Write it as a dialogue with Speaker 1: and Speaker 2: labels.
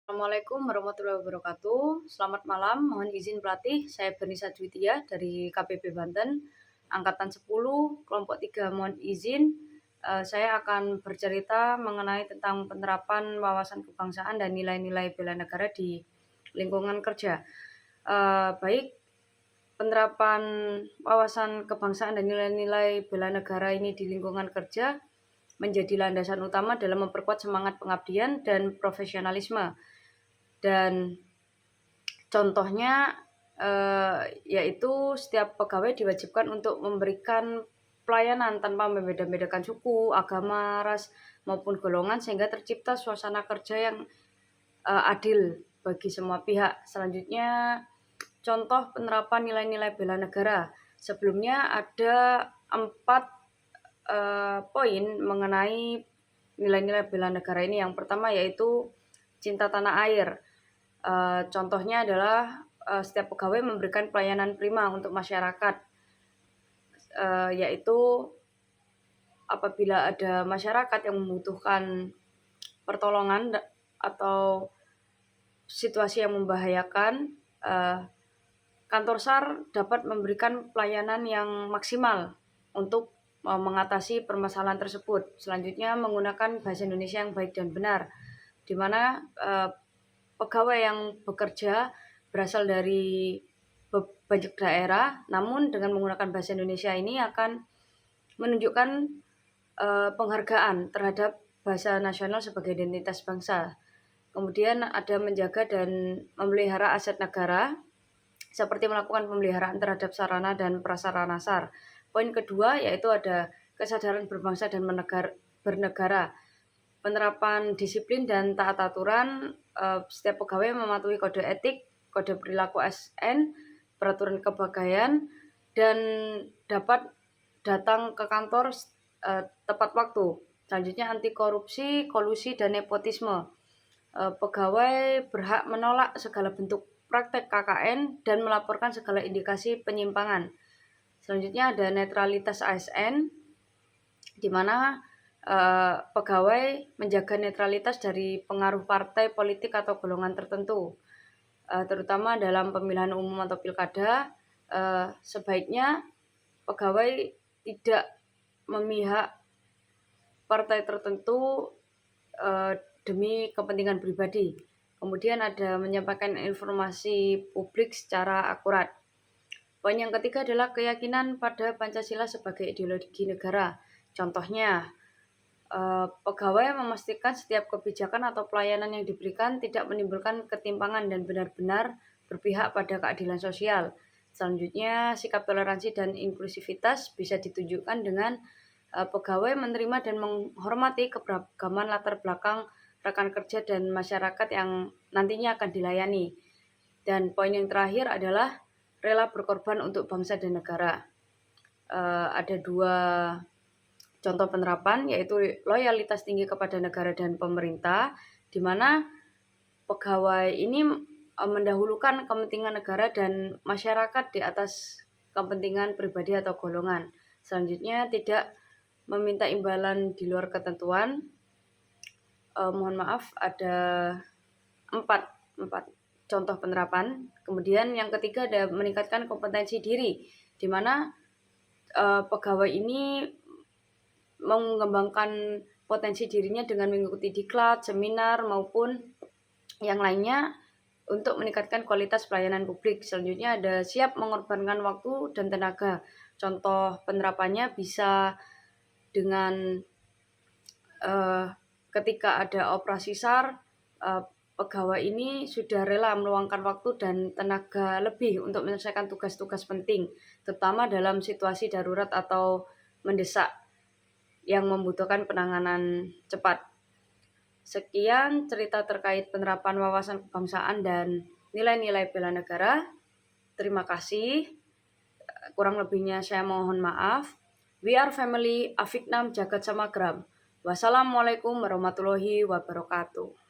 Speaker 1: Assalamualaikum warahmatullahi wabarakatuh. Selamat malam, mohon izin pelatih. Saya Bernisa Dwitia dari KPP Banten, angkatan 10, kelompok 3. Mohon izin, saya akan bercerita mengenai tentang penerapan wawasan kebangsaan dan nilai-nilai bela negara di lingkungan kerja. Baik, penerapan wawasan kebangsaan dan nilai-nilai bela negara ini di lingkungan kerja menjadi landasan utama dalam memperkuat semangat pengabdian dan profesionalisme. Dan contohnya yaitu setiap pegawai diwajibkan untuk memberikan pelayanan tanpa membeda-bedakan suku, agama, ras, maupun golongan sehingga tercipta suasana kerja yang adil bagi semua pihak. Selanjutnya, contoh penerapan nilai-nilai bela negara. Sebelumnya ada 4 poin mengenai nilai-nilai bela negara ini. Yang pertama yaitu cinta tanah air. Contohnya adalah setiap pegawai memberikan pelayanan prima untuk masyarakat, yaitu apabila ada masyarakat yang membutuhkan pertolongan atau situasi yang membahayakan, kantor SAR dapat memberikan pelayanan yang maksimal untuk mengatasi permasalahan tersebut. Selanjutnya, menggunakan bahasa Indonesia yang baik dan benar, di mana pegawai yang bekerja berasal dari banyak daerah, namun dengan menggunakan bahasa Indonesia ini akan menunjukkan penghargaan terhadap bahasa nasional sebagai identitas bangsa. Kemudian ada menjaga dan memelihara aset negara, seperti melakukan pemeliharaan terhadap sarana dan prasarana SAR. Poin kedua yaitu ada kesadaran berbangsa dan bernegara. Penerapan disiplin dan taat aturan, setiap pegawai mematuhi kode etik, kode perilaku ASN, peraturan kepegawaian, dan dapat datang ke kantor tepat waktu. Selanjutnya, anti korupsi, kolusi, dan nepotisme. Pegawai berhak menolak segala bentuk praktek KKN dan melaporkan segala indikasi penyimpangan. Selanjutnya ada netralitas ASN, di mana pegawai menjaga netralitas dari pengaruh partai politik atau golongan tertentu, terutama dalam pemilihan umum atau pilkada. Sebaiknya pegawai tidak memihak partai tertentu demi kepentingan pribadi. Kemudian ada menyampaikan informasi publik secara akurat. Poin yang ketiga adalah keyakinan pada Pancasila sebagai ideologi negara. Contohnya, pegawai memastikan setiap kebijakan atau pelayanan yang diberikan tidak menimbulkan ketimpangan dan benar-benar berpihak pada keadilan sosial. Selanjutnya, sikap toleransi dan inklusivitas bisa ditunjukkan dengan pegawai menerima dan menghormati keberagaman latar belakang rekan kerja dan masyarakat yang nantinya akan dilayani. Dan poin yang terakhir adalah rela berkorban untuk bangsa dan negara. Ada 2 contoh penerapan, yaitu loyalitas tinggi kepada negara dan pemerintah, di mana pegawai ini mendahulukan kepentingan negara dan masyarakat di atas kepentingan pribadi atau golongan. Selanjutnya, tidak meminta imbalan di luar ketentuan. Mohon maaf, ada 4 contoh penerapan. Kemudian yang ketiga ada meningkatkan kompetensi diri, di mana pegawai ini mengembangkan potensi dirinya dengan mengikuti diklat, seminar, maupun yang lainnya untuk meningkatkan kualitas pelayanan publik. Selanjutnya ada siap mengorbankan waktu dan tenaga. Contoh penerapannya bisa dengan ketika ada operasi SAR, pegawai ini sudah rela meluangkan waktu dan tenaga lebih untuk menyelesaikan tugas-tugas penting, terutama dalam situasi darurat atau mendesak yang membutuhkan penanganan cepat. Sekian cerita terkait penerapan wawasan kebangsaan dan nilai-nilai bela negara. Terima kasih. Kurang lebihnya saya mohon maaf. We are family, Afiknam Jagat Samagram. Wassalamualaikum warahmatullahi wabarakatuh.